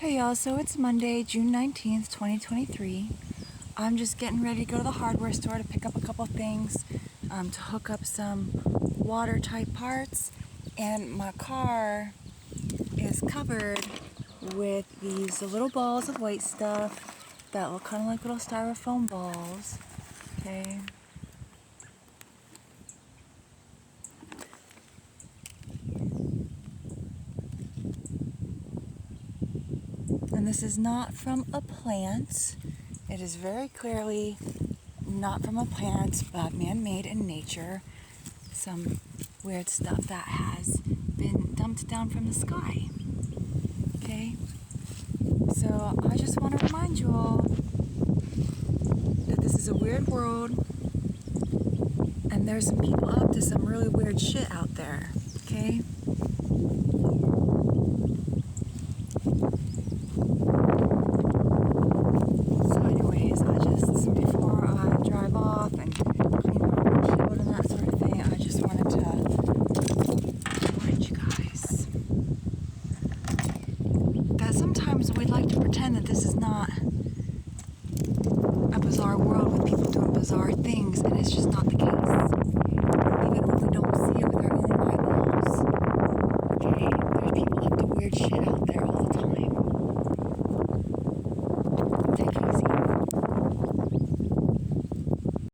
Hey y'all, so it's Monday, June 19th, 2023. I'm just getting ready to go to the hardware store to pick up a couple things to hook up some water type parts, and my car is covered with these little balls of white stuff that look kind of like little styrofoam balls. Okay. And this is not from a plant. It is very clearly not from a plant, but man-made in nature. Some weird stuff that has been dumped down from the sky. Okay? So I just want to remind you all that this is a weird world, and there's some people up to some really weird shit out there. Okay? So anyways, before I drive off and clean my windshield and that sort of thing, I just wanted to remind you guys that sometimes we'd like to pretend that this is not a bizarre world with people doing bizarre things, and it's just not the case. Even when we don't see it with our own eyeballs. Okay? There's people up to weird shit out